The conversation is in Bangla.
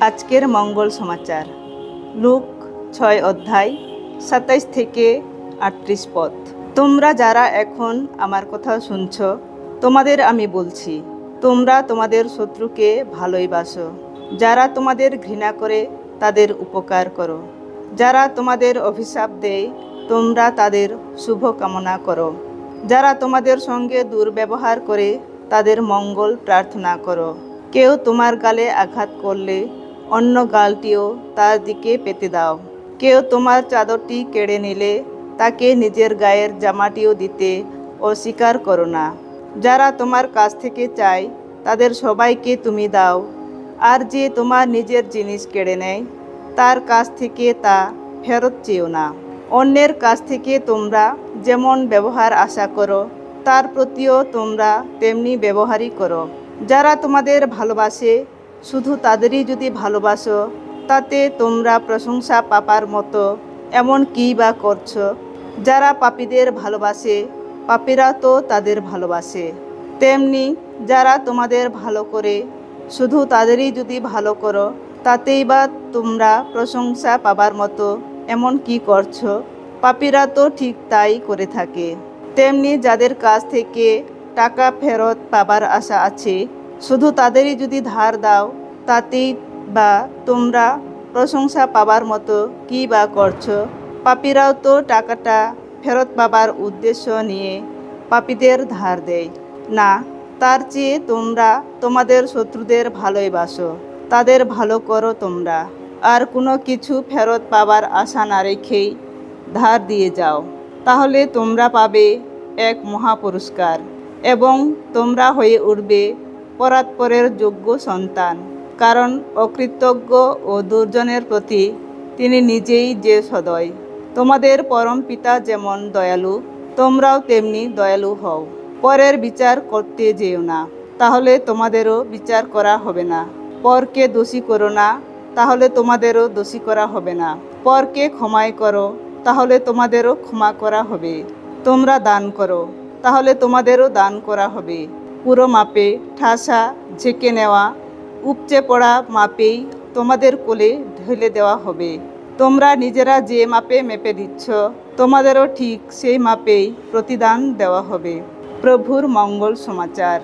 আজকের মঙ্গল সমাচার লুক 6 অধ্যায় 27 থেকে 38 পদ। তোমরা যারা এখন আমার কথা শুনছ, তোমাদের আমি বলছি, তোমরা তোমাদের শত্রুকে ভালোবাসো, যারা তোমাদের ঘৃণা করে তাদের উপকার করো, যারা তোমাদের অভিশাপ দেয় তোমরা তাদের শুভ কামনা করো, যারা তোমাদের সঙ্গে দুর্ব্যবহার করে তাদের মঙ্গল প্রার্থনা করো। কেউ তোমার গালে আঘাত করলে অন্য গালটিও তার দিকে পেতে দাও। কেউ তোমার চাদরটি কেড়ে নিলে তাকে নিজের গায়ের জামাটিও দিতে অস্বীকার করো না। যারা তোমার কাছ থেকে চায় তাদের সবাইকে তুমি দাও, আর যে তোমার নিজের জিনিস কেড়ে নেয় তার কাছ থেকে তা ফেরত চেও না। অন্যের কাছ থেকে তোমরা যেমন ব্যবহার আশা করো তার প্রতিও তোমরা তেমনি ব্যবহারই করো। যারা তোমাদের ভালোবাসে শুধু তাদেরই যদি ভালোবাসো, তাতে তোমরা প্রশংসা পাবার মতো এমন কী বা করছো? যারা পাপীদের ভালোবাসে পাপীরা তো তাদের ভালোবাসে। তেমনি যারা তোমাদের ভালো করে শুধু তাদেরই যদি ভালো করো, তাতেই বা তোমরা প্রশংসা পাবার মতো এমন কি করছো? পাপীরা তো ঠিক তাই করে থাকে। তেমনি যাদের কাছ থেকে টাকা ফেরত পাবার আশা আছে, শুধু তাদেরই যদি ধার দাও, তাতেই বা তোমরা প্রশংসা পাবার মতো কী বা করছো? পাপীরাও তো টাকাটা ফেরত পাবার উদ্দেশ্য নিয়ে পাপীদের ধার দেয় না। তার চেয়ে তোমরা তোমাদের শত্রুদের ভালোবাসো, তাদের ভালো করো তোমরা, আর কোনো কিছু ফেরত পাবার আশা না রেখেই ধার দিয়ে যাও। তাহলে তোমরা পাবে এক মহাপুরস্কার, এবং তোমরা হয়ে উঠবে পরাৎপরের যোগ্য সন্তান। কারণ অকৃতজ্ঞ ও দুর্জনের প্রতি তিনি নিজেই যে সদয়। তোমাদের পরম পিতা যেমন দয়ালু, তোমরাও তেমনি দয়ালু হও। পরের বিচার করতে যেও না, তাহলে তোমাদেরও বিচার করা হবে না। পরকে দোষী করো না, তাহলে তোমাদেরও দোষী করা হবে না। পরকে ক্ষমাই করো, তাহলে তোমাদেরও ক্ষমা করা হবে। তোমরা দান করো, তাহলে তোমাদেরও দান করা হবে। পুরো মাপে ঠাসা ঝেঁকে নেওয়া উপচে পড়া মাপেই তোমাদের কোলে ঢেলে দেওয়া হবে। তোমরা নিজেরা যে মাপে মেপে দিচ্ছ, তোমাদেরও ঠিক সেই মাপেই প্রতিদান দেওয়া হবে। প্রভুর মঙ্গল সমাচার।